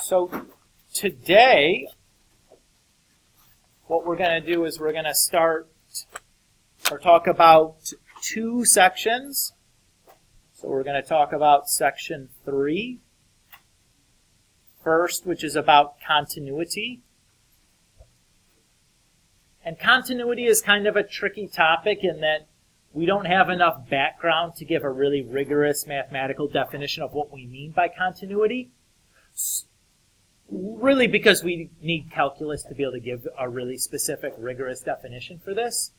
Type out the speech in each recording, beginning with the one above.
So today, what we're going to do is we're going to start or talk about two sections. So we're going to talk about section 3 first, which is about continuity. And continuity is kind of a tricky topic in that we don't have enough background to give a really rigorous mathematical definition of what we mean by continuity. Really because we need calculus to be able to give a really specific, rigorous definition for this.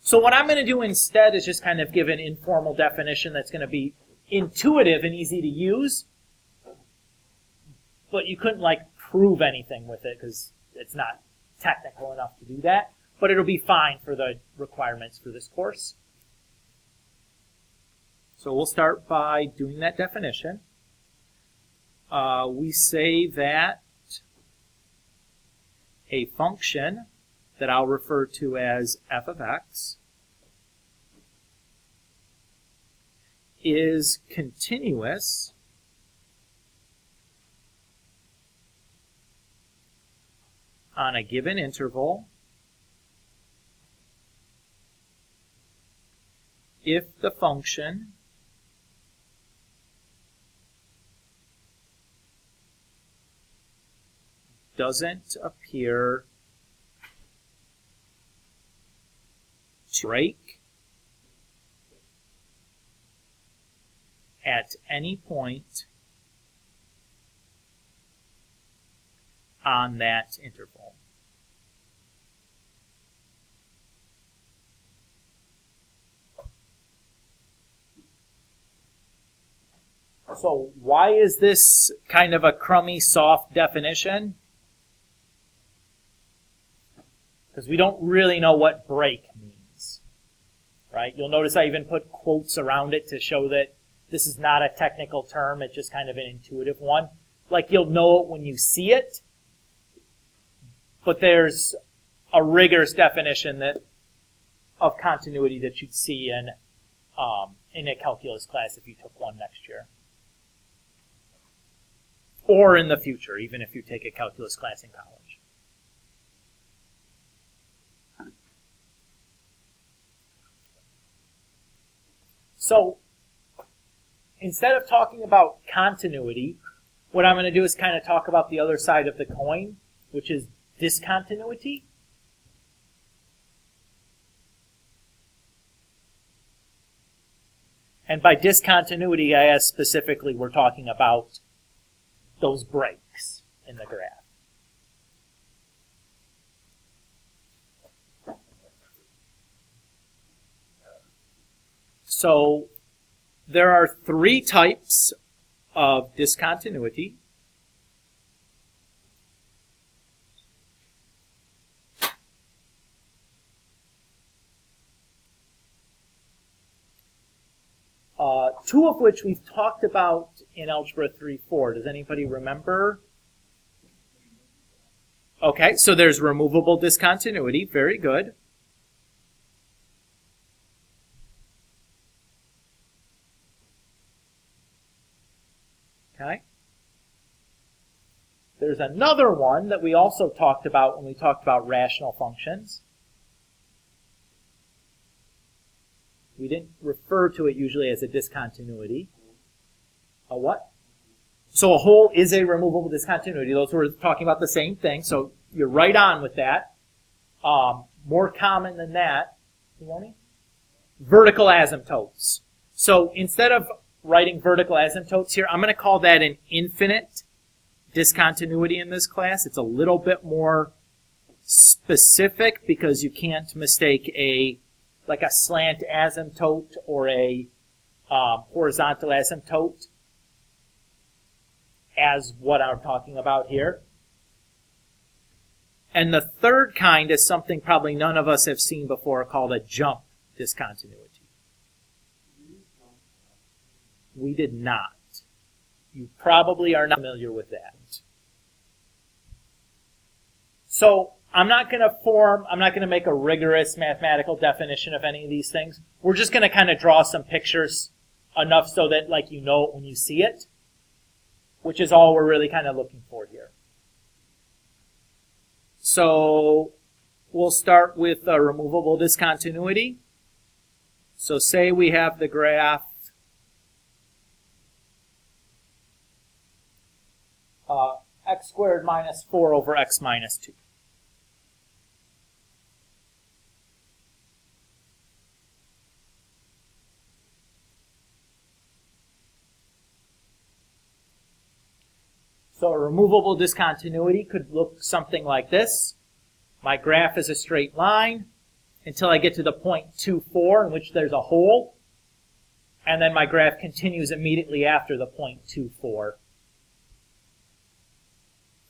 So what I'm going to do instead is just kind of give an informal definition that's going to be intuitive and easy to use, but you couldn't prove anything with it because it's not technical enough to do that, but it'll be fine for the requirements for this course. So we'll start by doing that definition. We say that a function that I'll refer to as f of x is continuous on a given interval if the function doesn't appear to break at any point on that interval. So why is this kind of a crummy, soft definition? Because we don't really know what break means, right? You'll notice I even put quotes around it to show that this is not a technical term, it's just kind of an intuitive one. You'll know it when you see it, but there's a rigorous definition of continuity that you'd see in a calculus class if you took one next year. Or in the future, even if you take a calculus class in college. So, instead of talking about continuity, what I'm going to do is kind of talk about the other side of the coin, which is discontinuity. And by discontinuity, I ask specifically, we're talking about those breaks in the graph. So there are 3 types of discontinuity. Two of which we've talked about in Algebra 3-4. Does anybody remember? Okay, so there's removable discontinuity. Very good. Okay. There's another one that we also talked about when we talked about rational functions. We didn't refer to it usually as a discontinuity. A what? So a whole is a removable discontinuity. Those were talking about the same thing, so you're right on with that. More common than that, vertical asymptotes. So instead of writing vertical asymptotes here, I'm going to call that an infinite discontinuity in this class. It's a little bit more specific because you can't mistake a slant asymptote or a horizontal asymptote as what I'm talking about here. And the third kind is something probably none of us have seen before called a jump discontinuity. We did not. You probably are not familiar with that. So I'm not going to make a rigorous mathematical definition of any of these things. We're just going to kind of draw some pictures enough so that you know it when you see it. which is all we're really kind of looking for here. So we'll start with a removable discontinuity. So say we have the graph x squared minus 4 over x minus 2. So a removable discontinuity could look something like this. My graph is a straight line until I get to the point 2, 4, in which there's a hole. And then my graph continues immediately after the point 2, 4.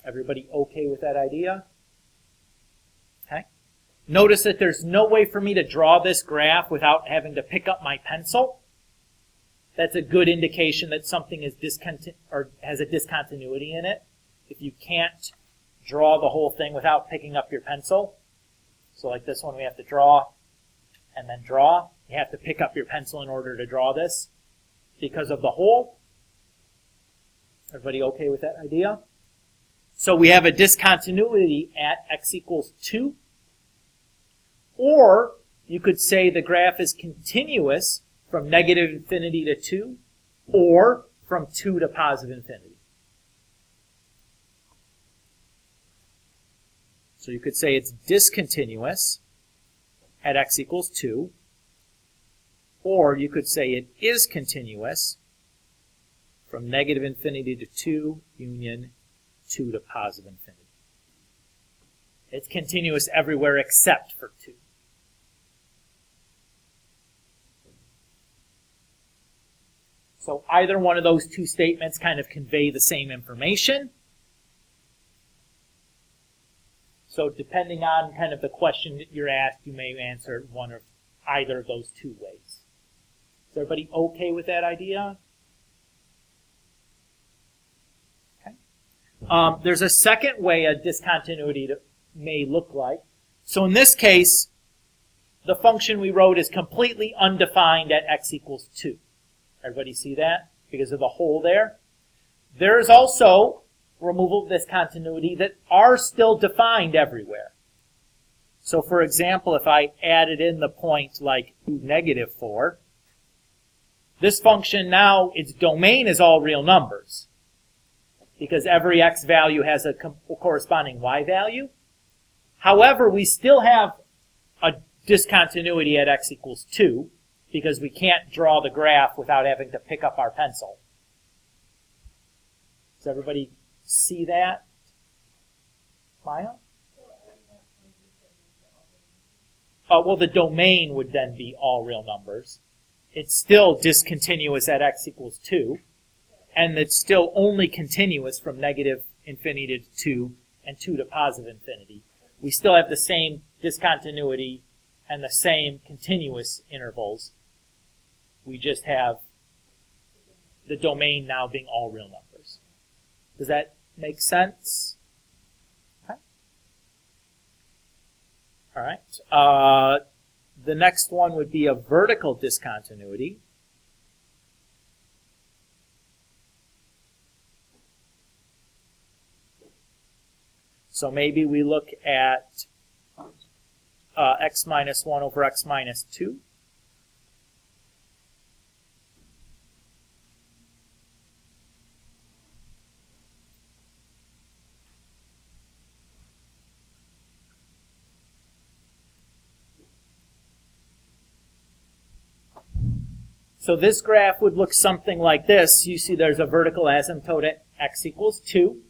Everybody okay with that idea? Okay. Notice that there's no way for me to draw this graph without having to pick up my pencil. That's a good indication that something is has a discontinuity in it. If you can't draw the whole thing without picking up your pencil. So like this one, we have to draw and then draw. You have to pick up your pencil in order to draw this because of the hole. Everybody okay with that idea? So we have a discontinuity at x equals 2. Or you could say the graph is continuous from negative infinity to 2, or from 2 to positive infinity. So you could say it's discontinuous at x equals 2, or you could say it is continuous from negative infinity to 2 union 2 to positive infinity. It's continuous everywhere except for 2. So either one of those two statements kind of convey the same information. So depending on kind of the question that you're asked, you may answer one or either of those two ways. Is everybody okay with that idea? Okay. There's a second way a discontinuity may look like. So in this case, the function we wrote is completely undefined at x equals 2. Everybody see that? Because of the hole there. There's also removable discontinuity that are still defined everywhere. So for example, if I added in the point like negative 4, this function now, its domain is all real numbers. Because every x value has a corresponding y value. However, we still have a discontinuity at x equals 2. Because we can't draw the graph without having to pick up our pencil. Does everybody see that? Maya? Well, the domain would then be all real numbers. It's still discontinuous at x equals 2. And it's still only continuous from negative infinity to 2 and 2 to positive infinity. We still have the same discontinuity and the same continuous intervals. We just have the domain now being all real numbers. Does that make sense? Okay. All right. The next one would be a vertical discontinuity. So maybe we look at x minus 1 over x minus 2. So this graph would look something like this. You see there's a vertical asymptote at x equals 2.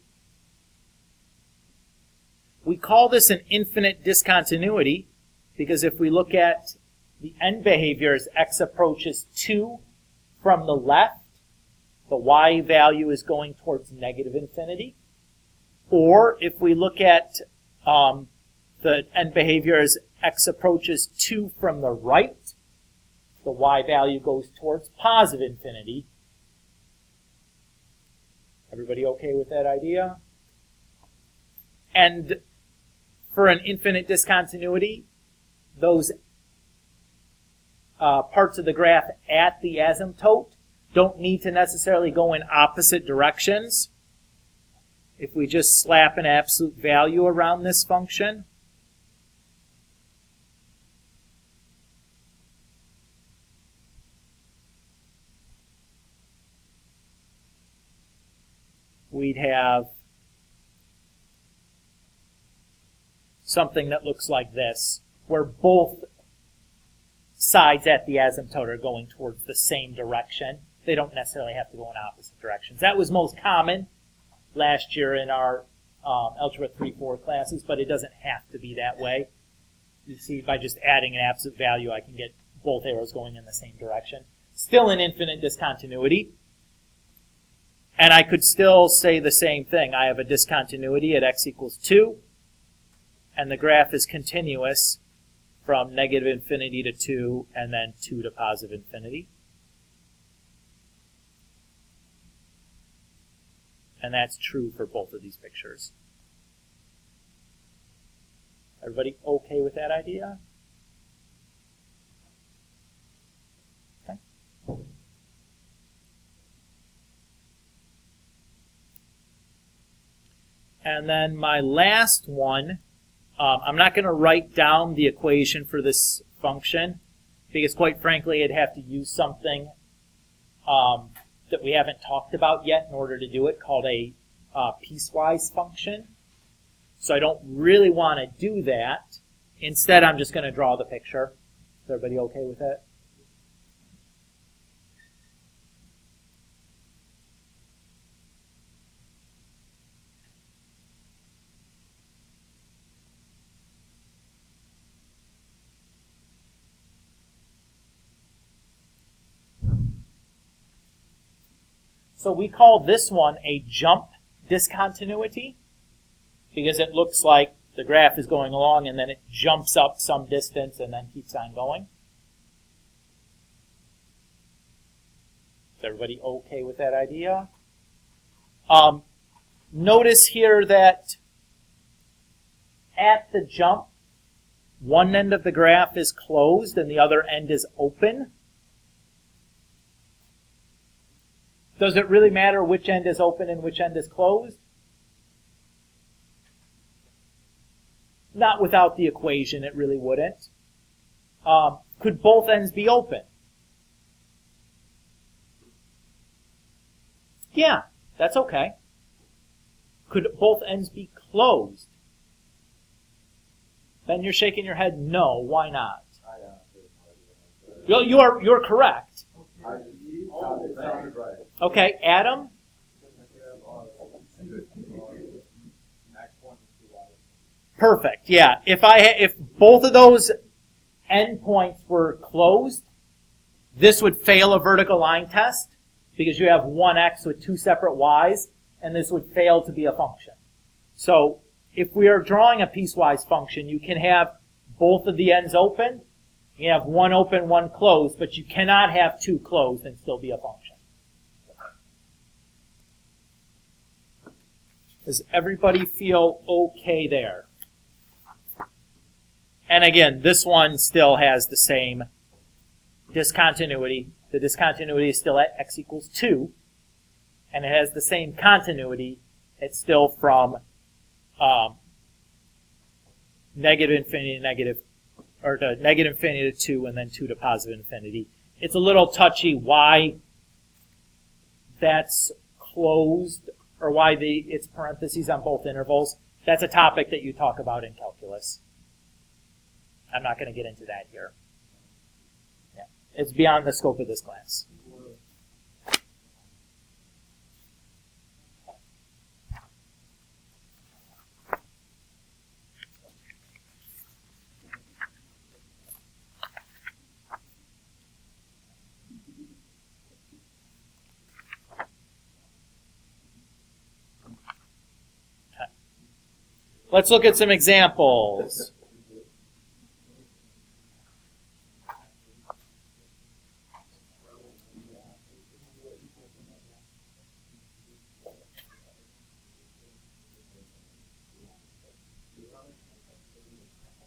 We call this an infinite discontinuity because if we look at the end behavior as x approaches 2 from the left, the y value is going towards negative infinity. Or if we look at the end behavior as x approaches 2 from the right, the y value goes towards positive infinity. Everybody okay with that idea? And for an infinite discontinuity, those parts of the graph at the asymptote don't need to necessarily go in opposite directions. if we just slap an absolute value around this function, we'd have something that looks like this, where both sides at the asymptote are going towards the same direction. They don't necessarily have to go in opposite directions. That was most common last year in our Algebra 3-4 classes, but it doesn't have to be that way. You see, by just adding an absolute value, I can get both arrows going in the same direction. Still an infinite discontinuity. And I could still say the same thing. I have a discontinuity at x equals 2, and the graph is continuous from negative infinity to 2, and then 2 to positive infinity. And that's true for both of these pictures. Everybody okay with that idea? Okay. And then my last one, I'm not going to write down the equation for this function, because quite frankly, I'd have to use something that we haven't talked about yet in order to do it, called a piecewise function. So I don't really want to do that. Instead, I'm just going to draw the picture. Is everybody okay with that? So we call this one a jump discontinuity, because it looks like the graph is going along and then it jumps up some distance and then keeps on going. Is everybody okay with that idea? Notice here that at the jump, one end of the graph is closed and the other end is open. Does it really matter which end is open and which end is closed? Not without the equation, it really wouldn't. Could both ends be open? Yeah, that's okay. Could both ends be closed? Then you're shaking your head, no, why not? You're correct. Okay, Adam? Perfect, yeah. If both of those endpoints were closed, this would fail a vertical line test, because you have one x with two separate y's, and this would fail to be a function. So if we are drawing a piecewise function, you can have both of the ends open. You have one open, one closed, but you cannot have two closed and still be a function. Does everybody feel okay there? And again, this one still has the same discontinuity. The discontinuity is still at x equals 2, and it has the same continuity. It's still from negative infinity to negative, or to negative infinity to 2, and then 2 to positive infinity. It's a little touchy why that's closed, or why it's parentheses on both intervals. That's a topic that you talk about in calculus. I'm not going to get into that here. Yeah. It's beyond the scope of this class. Okay. Let's look at some examples.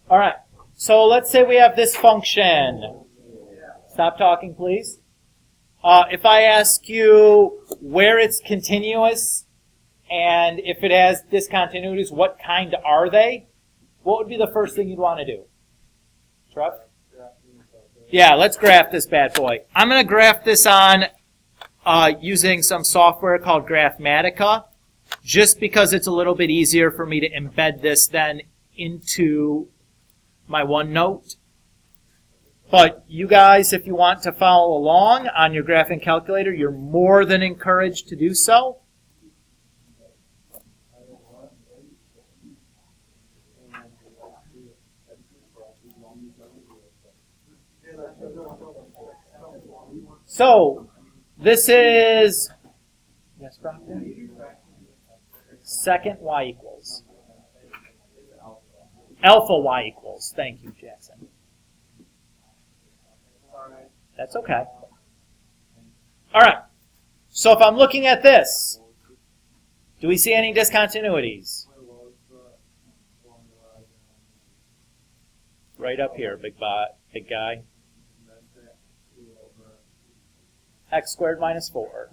All right, so let's say we have this function. Stop talking, please. If I ask you where it's continuous And if it has discontinuities, what kind are they? What would be the first thing you'd want to do? Trev? Yeah, let's graph this bad boy. I'm going to graph this on using some software called Graphmatica, just because it's a little bit easier for me to embed this then into my OneNote. But you guys, if you want to follow along on your graphing calculator, you're more than encouraged to do so. So, this is, yes, Proctor? Second y equals. Alpha y equals. Thank you, Jackson. That's okay. All right. So if I'm looking at this, do we see any discontinuities? Right up here, big guy. X squared minus 4.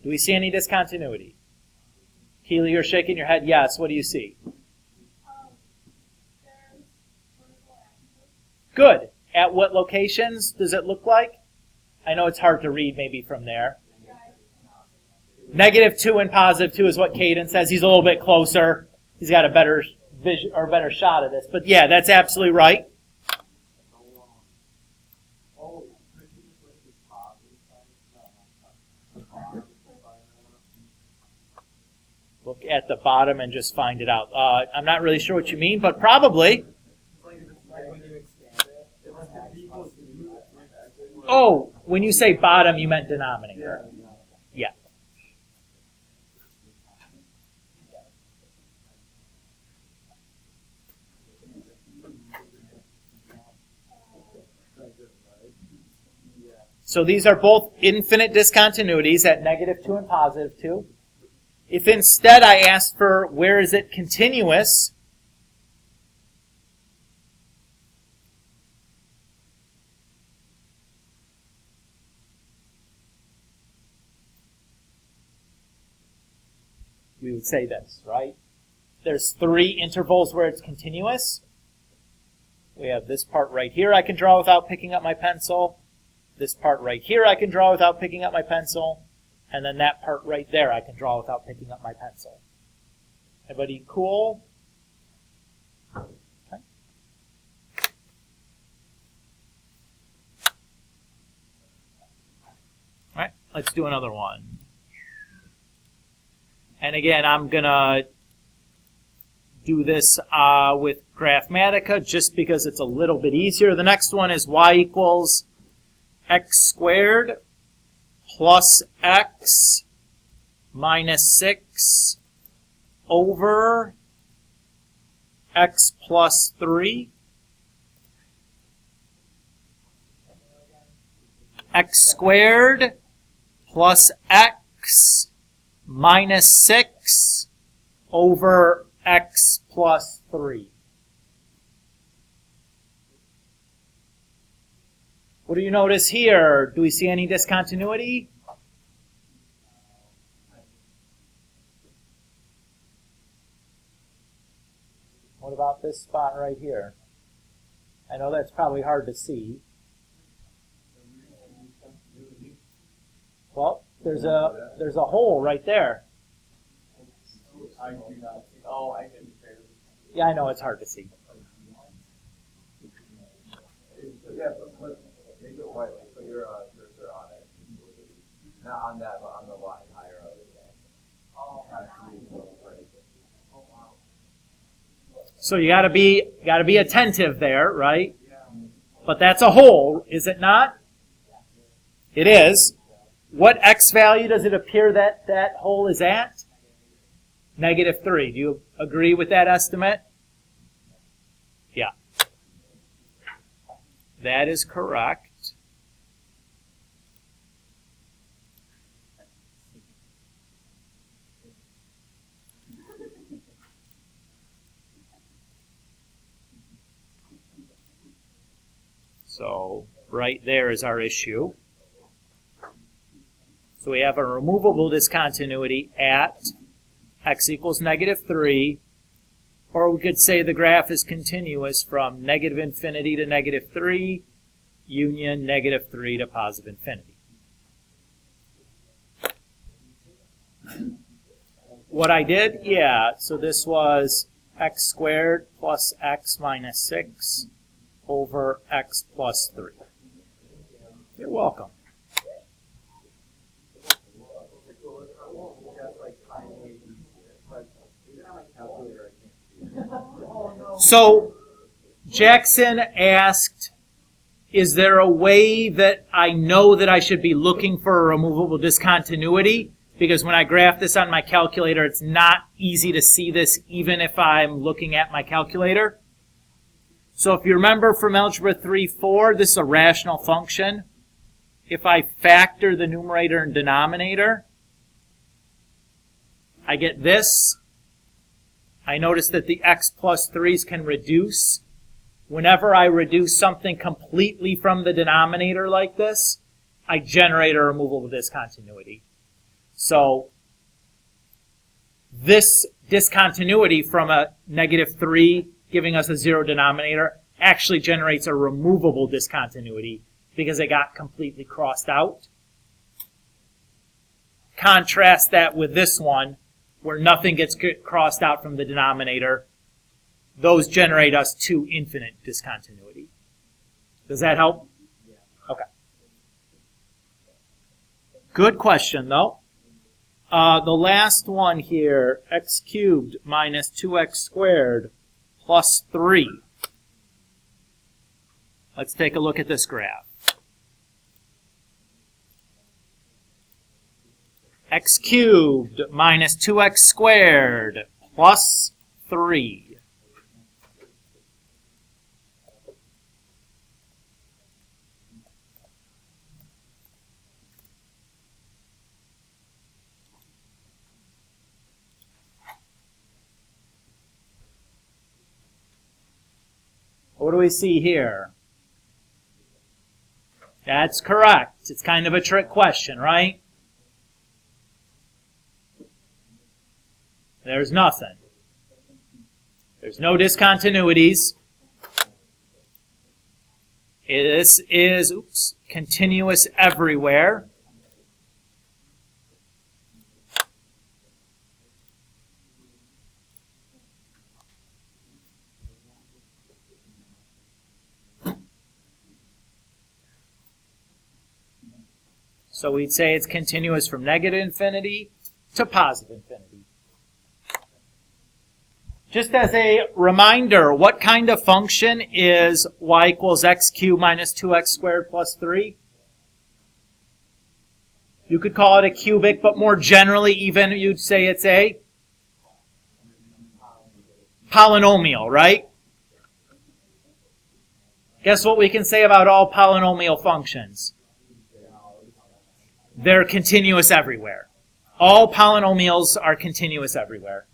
Do we see any discontinuity? Keely, you're shaking your head. Yes. What do you see? Good. At what locations does it look like? I know it's hard to read maybe from there. -2 and +2 is what Caden says. He's a little bit closer. He's got a better vision or better shot of this. But yeah, that's absolutely right. Look at the bottom and just find it out. I'm not really sure what you mean, but probably. Oh, when you say bottom, you meant denominator. Yeah. So these are both infinite discontinuities at -2 and +2. If instead I ask for where is it continuous, we would say this, right? There's 3 intervals where it's continuous. We have this part right here I can draw without picking up my pencil. This part right here I can draw without picking up my pencil. And then that part right there I can draw without picking up my pencil. Everybody cool? Okay. All right, let's do another one. And again, I'm going to do this with Graphmatica just because it's a little bit easier. The next one is y equals x squared plus x minus 6 over x plus 3. X squared plus x minus 6 over x plus 3. What do you notice here? Do we see any discontinuity? What about this spot right here? I know that's probably hard to see. Well, there's a hole right there. Yeah, I know it's hard to see. Yeah, but make it white. Put your cursor on it. Not on that, but on the line higher up. So you gotta be attentive there, right? But that's a hole, is it not? It is. What x value does it appear that that hole is at? -3. Do you agree with that estimate? Yeah. That is correct. So right there is our issue. So we have a removable discontinuity at x equals negative 3, or we could say the graph is continuous from negative infinity to negative 3, union negative 3 to positive infinity. What I did, yeah, so this was x squared plus x minus 6 over x plus 3. You're welcome. So Jackson asked, is there a way that I know that I should be looking for a removable discontinuity? Because when I graph this on my calculator, it's not easy to see this even if I'm looking at my calculator. So if you remember from Algebra 3-4, this is a rational function. If I factor the numerator and denominator, I get this. I notice that the x plus 3's can reduce. Whenever I reduce something completely from the denominator like this, I generate a removable discontinuity. So this discontinuity from a negative 3 giving us a 0 denominator actually generates a removable discontinuity because it got completely crossed out. Contrast that with this one where nothing gets crossed out from the denominator. Those generate us 2 infinite discontinuity. Does that help? Okay. Good question, though. The last one here, x cubed minus 2x squared plus 3. Let's take a look at this graph. X cubed minus 2x squared plus 3. What do we see here? That's correct. It's kind of a trick question, right? There's nothing. There's no discontinuities. This is continuous everywhere. So we'd say it's continuous from negative infinity to positive infinity. Just as a reminder, what kind of function is y equals x cubed minus 2x squared plus 3? You could call it a cubic, but more generally even you'd say it's a polynomial, right? Guess what we can say about all polynomial functions? They're continuous everywhere. All polynomials are continuous everywhere.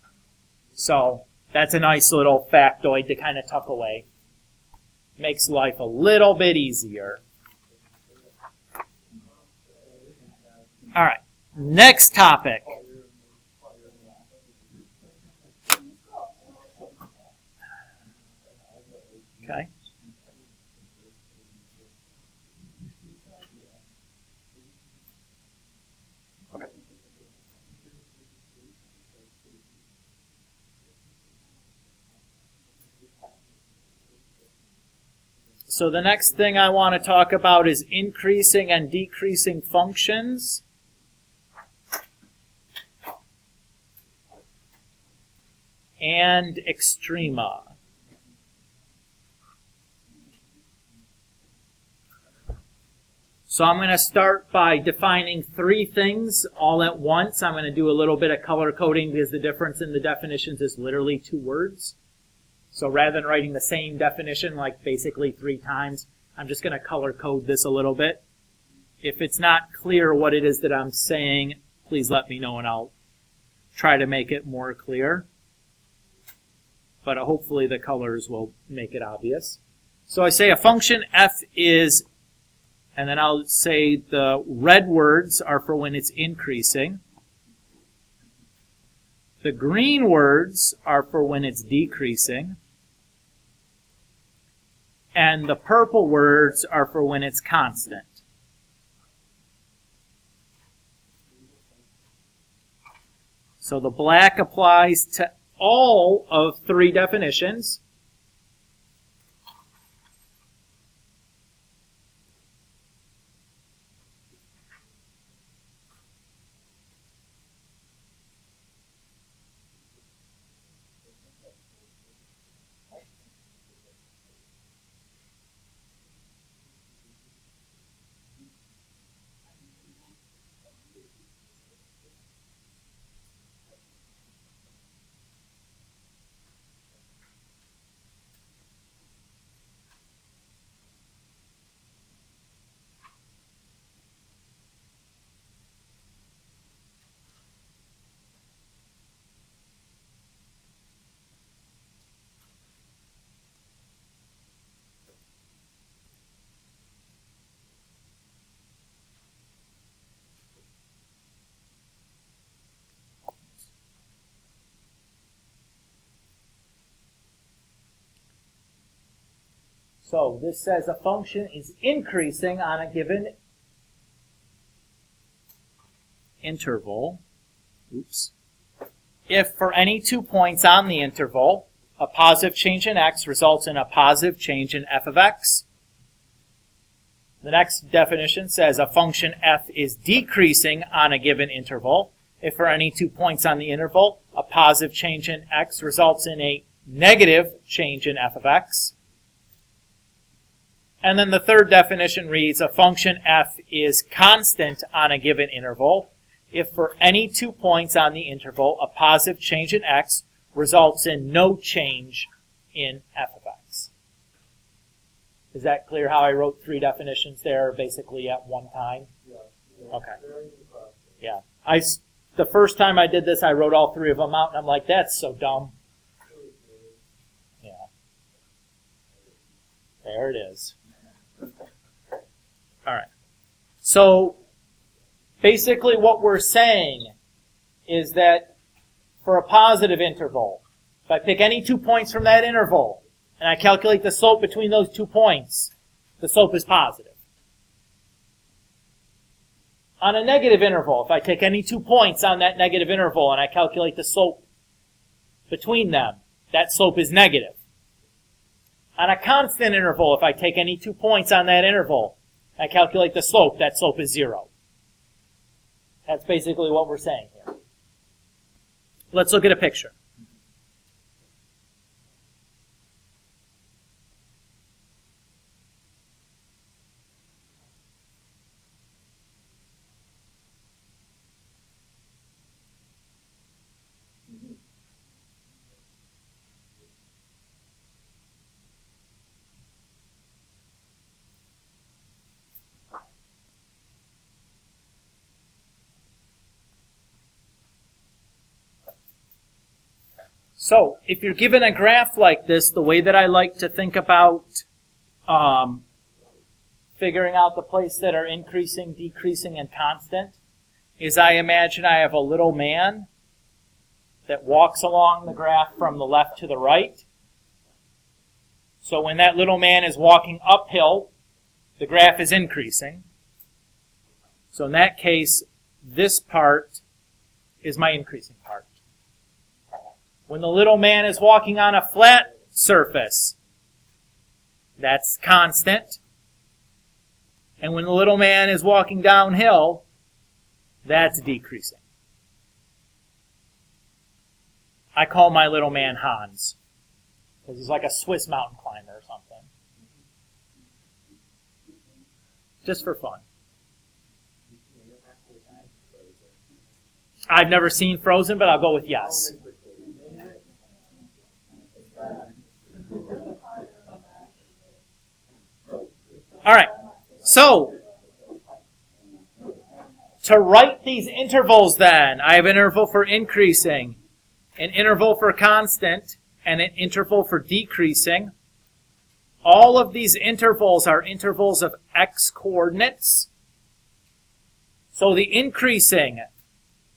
So that's a nice little factoid to kind of tuck away. Makes life a little bit easier. All right, next topic. Okay. So the next thing I want to talk about is increasing and decreasing functions. And extrema. So I'm going to start by defining 3 things all at once. I'm going to do a little bit of color coding because the difference in the definitions is literally 2 words. So rather than writing the same definition like basically 3 times, I'm just going to color code this a little bit. If it's not clear what it is that I'm saying, please let me know and I'll try to make it more clear. But hopefully the colors will make it obvious. So I say a function f is And then I'll say the red words are for when it's increasing. The green words are for when it's decreasing. And the purple words are for when it's constant. So the black applies to all of 3 definitions. So this says a function is increasing on a given interval. If for any 2 points on the interval, a positive change in x results in a positive change in f of x. The next definition says a function f is decreasing on a given interval. If for any 2 points on the interval, a positive change in x results in a negative change in f of x. And then the third definition reads, a function f is constant on a given interval if for any 2 points on the interval, a positive change in x results in no change in f of x. Is that clear how I wrote 3 definitions there basically at one time? Yeah. Okay. Yeah. The first time I did this, I wrote all 3 of them out, and I'm like, that's so dumb. Yeah. There it is. All right. So basically what we're saying is that for a positive interval, if I pick any 2 points from that interval and I calculate the slope between those 2 points, the slope is positive. On a negative interval, if I take any 2 points on that negative interval and I calculate the slope between them, that slope is negative. On a constant interval, if I take any 2 points on that interval, I calculate the slope, that slope is 0. That's basically what we're saying here. Let's look at a picture. So, if you're given a graph like this, the way that I like to think about figuring out the places that are increasing, decreasing, and constant is I imagine I have a little man that walks along the graph from the left to the right. So when that little man is walking uphill, the graph is increasing. So in that case, this part is my increasing part. When the little man is walking on a flat surface, that's constant. And when the little man is walking downhill, that's decreasing. I call my little man Hans, because he's like a Swiss mountain climber or something. Just for fun. I've never seen Frozen, but I'll go with yes. All right, so to write these intervals then, I have an interval for increasing, an interval for constant, and an interval for decreasing. All of these intervals are intervals of x coordinates. So the increasing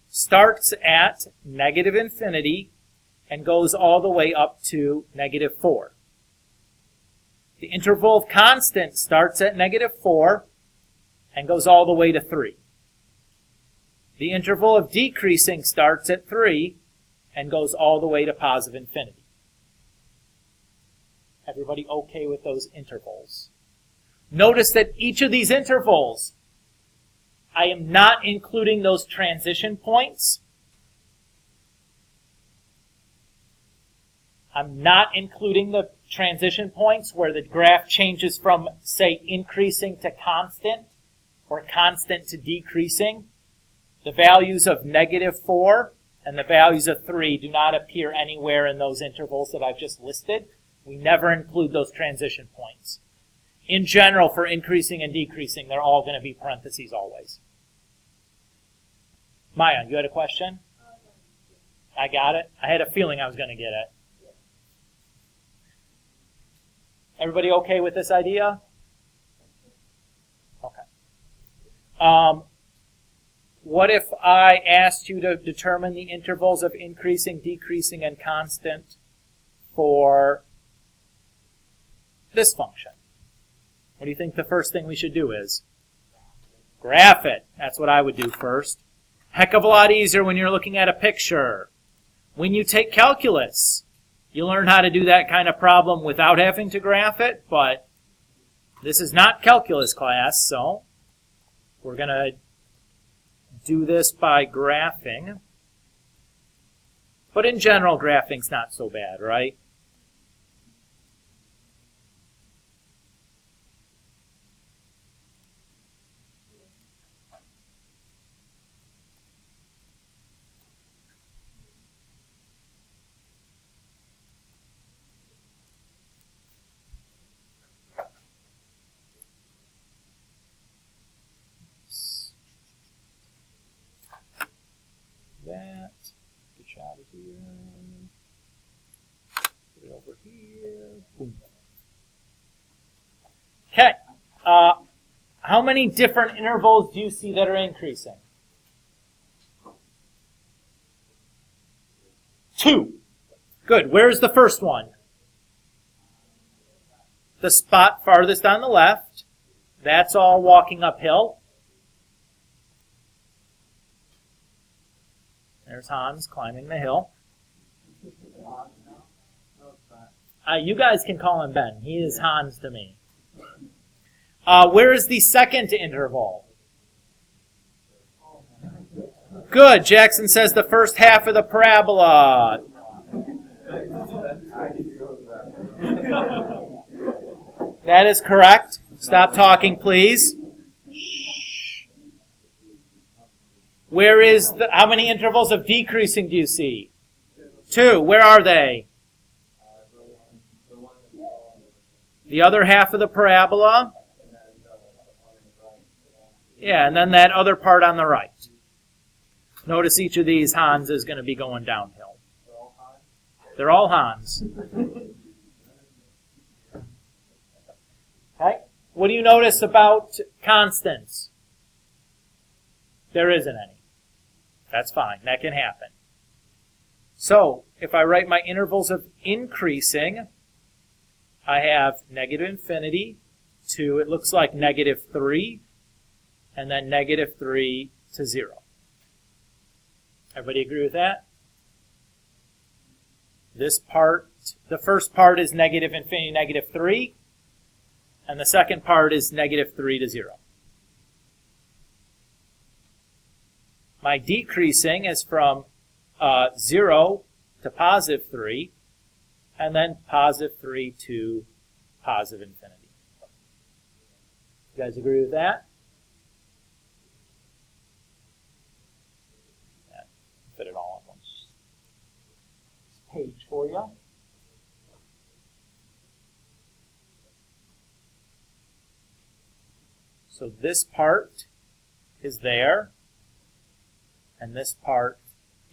starts at negative infinity and goes all the way up to negative 4. The interval of constant starts at negative 4 and goes all the way to 3. The interval of decreasing starts at 3 and goes all the way to positive infinity. Everybody okay with those intervals? Notice that each of these intervals, I am not including those transition points. I'm not including the transition points where the graph changes from, say, increasing to constant or constant to decreasing. The values of negative 4 and the values of 3 do not appear anywhere in those intervals that I've just listed. We never include those transition points. In general, for increasing and decreasing, they're all going to be parentheses always. Maya, you had a question? I got it. I had a feeling I was going to get it. Everybody okay with this idea? Okay. What if I asked you to determine the intervals of increasing, decreasing, and constant for this function? What do you think the first thing we should do is? Graph it. That's what I would do first. Heck of a lot easier when you're looking at a picture. When you take calculus, you learn how to do that kind of problem without having to graph it, but this is not calculus class, so we're going to do this by graphing. But in general, graphing's not so bad, right? That, get you out of here, put it over here, boom. Okay, how many different intervals do you see that are increasing? 2. Good, where's the first one? The spot farthest on the left, that's all walking uphill. There's Hans climbing the hill. You guys can call him Ben. He is Hans to me. Where is the second interval? Good. Jackson says the first half of the parabola. That is correct. Stop talking, please. Where is the, how many intervals of decreasing do you see? 2. Where are they? The other half of the parabola? Yeah, and then that other part on the right. Notice each of these Hans is going to be going downhill. They're all Hans. Okay. What do you notice about constants? There isn't any. That's fine. That can happen. So, if I write my intervals of increasing, I have negative infinity to, it looks like negative 3, and then negative 3 to 0. Everybody agree with that? This part, the first part is negative infinity, negative 3, and the second part is negative 3 to 0. My decreasing is from 0 to positive 3, and then positive 3 to positive infinity. You guys agree with that? Yeah, fit it all on one page for you. So this part is there. And this part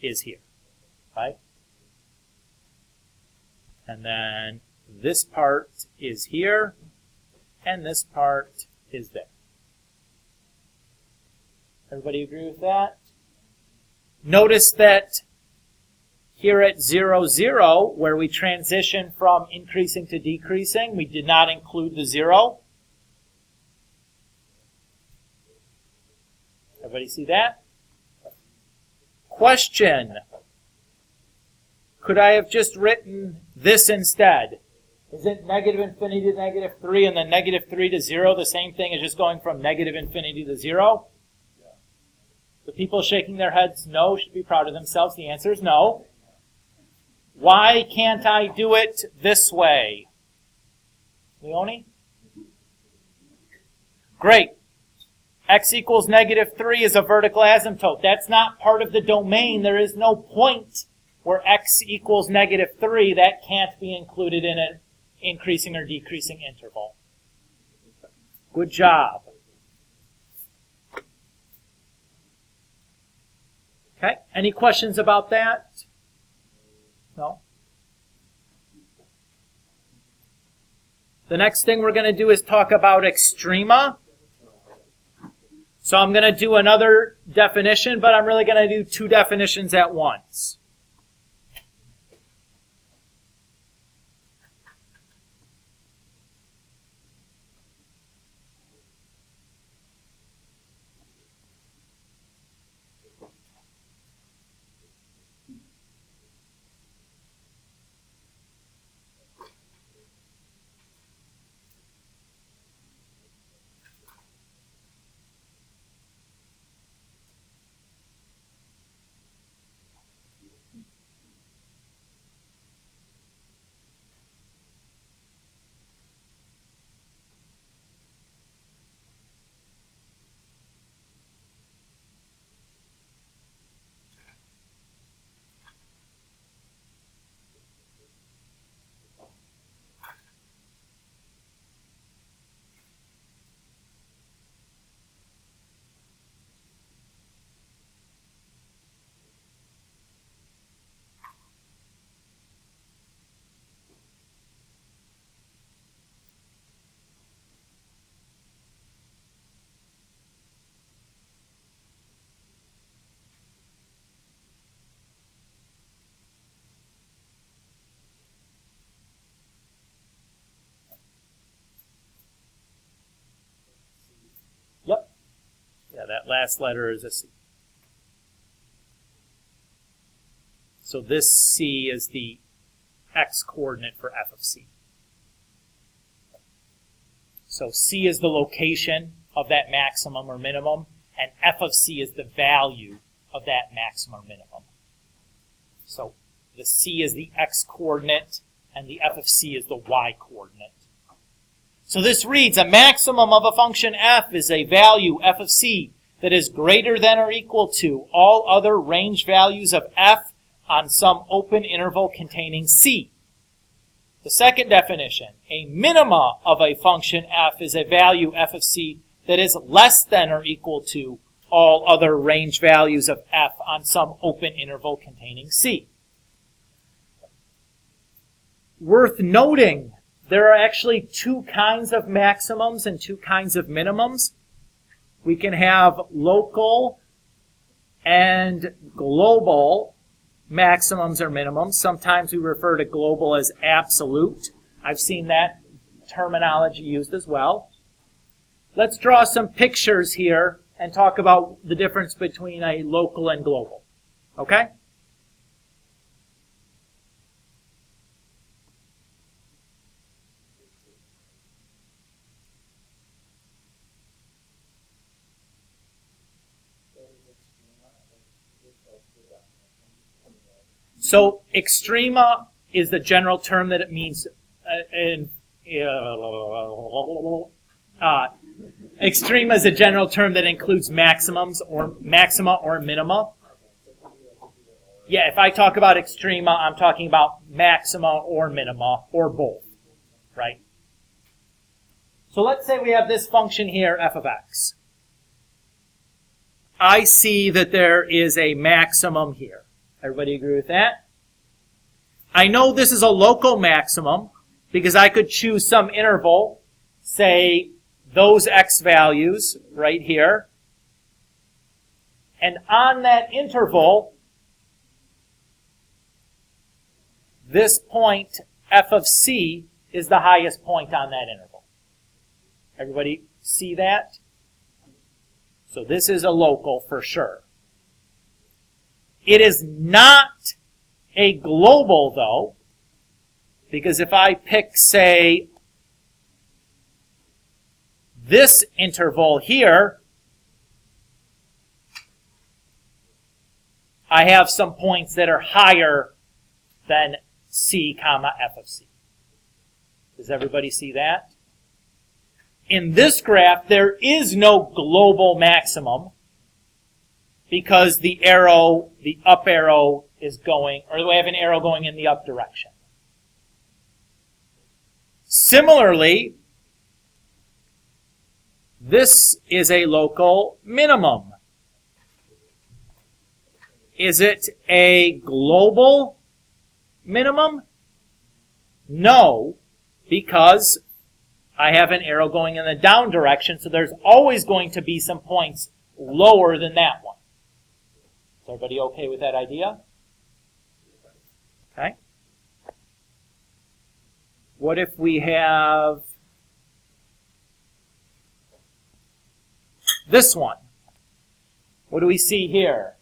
is here, right? And then this part is here, and this part is there. Everybody agree with that? Notice that here at 0, 0, where we transition from increasing to decreasing, we did not include the 0. Everybody see that? Question. Could I have just written this instead? Isn't negative infinity to negative 3 and then negative 3 to 0 the same thing as just going from negative infinity to 0? The people shaking their heads no should be proud of themselves. The answer is no. Why can't I do it this way? Leone? Great. X equals negative 3 is a vertical asymptote. That's not part of the domain. There is no point where x equals negative 3. That can't be included in an increasing or decreasing interval. Good job. Okay, any questions about that? No? The next thing we're going to do is talk about extrema. So I'm going to do another definition, but I'm really going to do two definitions at once. Yep. Yeah, that last letter is a C. So this C is the x-coordinate for f of C. So C is the location of that maximum or minimum, and f of C is the value of that maximum or minimum. So the C is the x-coordinate, and the f of C is the y-coordinate. So this reads, a maximum of a function f is a value, f of c, that is greater than or equal to all other range values of f on some open interval containing c. The second definition, a minima of a function f is a value, f of c, that is less than or equal to all other range values of f on some open interval containing c. Worth noting, there are actually two kinds of maximums and two kinds of minimums. We can have local and global maximums or minimums. Sometimes we refer to global as absolute. I've seen that terminology used as well. Let's draw some pictures here and talk about the difference between a local and global. Okay? So extrema is the general term that it means. Extrema is a general term that includes maximums or maxima or minima. Yeah, if I talk about extrema, I'm talking about maxima or minima or both, right? So let's say we have this function here, f of x. I see that there is a maximum here. Everybody agree with that? I know this is a local maximum because I could choose some interval, say those x values right here. And on that interval, this point, f of c, is the highest point on that interval. Everybody see that? So this is a local for sure. It is not a global, though, because if I pick, say, this interval here, I have some points that are higher than c comma f of c. Does everybody see that? In this graph, there is no global maximum because the arrow, the up arrow is going, or we have an arrow going in the up direction. Similarly, this is a local minimum. Is it a global minimum? No, because I have an arrow going in the down direction, so there's always going to be some points lower than that one. Is everybody okay with that idea? Okay. What if we have this one? What do we see here?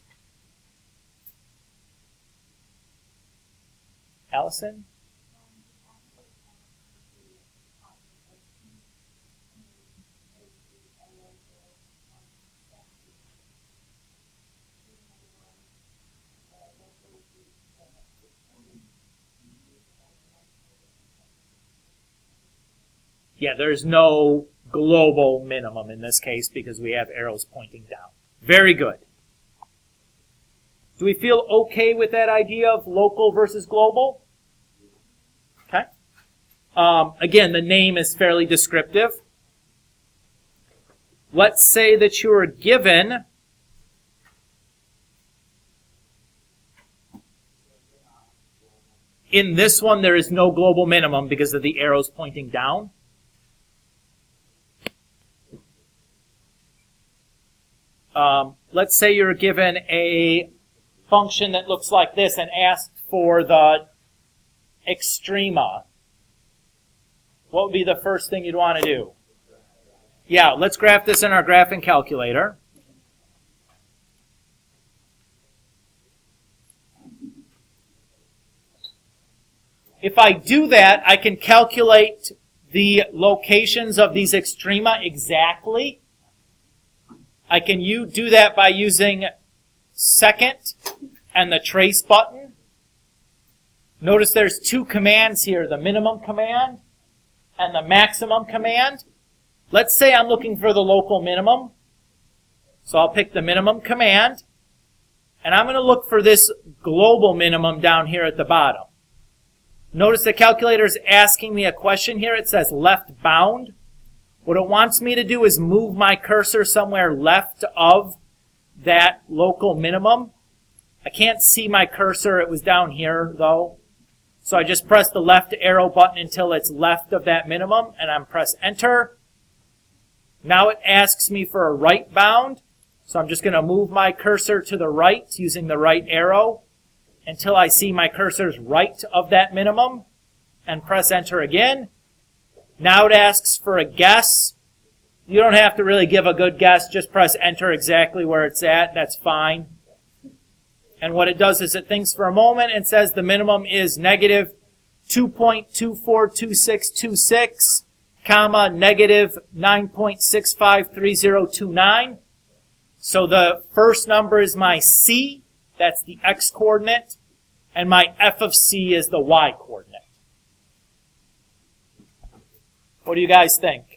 Allison? Yeah, there's no global minimum in this case because we have arrows pointing down. Very good. Do we feel okay with that idea of local versus global? Okay. Again, the name is fairly descriptive. Let's say that you are given in this one there is no global minimum because of the arrows pointing down. Let's say you're given a function that looks like this and asked for the extrema. What would be the first thing you'd want to do? Yeah, let's graph this in our graphing calculator. If I do that, I can calculate the locations of these extrema exactly. I can do that by using second and the trace button. Notice there's two commands here, the minimum command and the maximum command. Let's say I'm looking for the local minimum. So I'll pick the minimum command, and I'm going to look for this global minimum down here at the bottom. Notice the calculator is asking me a question here. It says left bound. What it wants me to do is move my cursor somewhere left of that local minimum. I can't see my cursor. It was down here, though. So I just press the left arrow button until it's left of that minimum, and I'm press enter. Now it asks me for a right bound. So I'm just going to move my cursor to the right using the right arrow until I see my cursor's right of that minimum, and press enter again. Now it asks for a guess. You don't have to really give a good guess. Just press enter exactly where it's at. That's fine. And what it does is it thinks for a moment and says the minimum is negative 2.242626, comma, negative 9.653029. So the first number is my c. That's the x-coordinate. And my f of c is the y-coordinate. What do you guys think?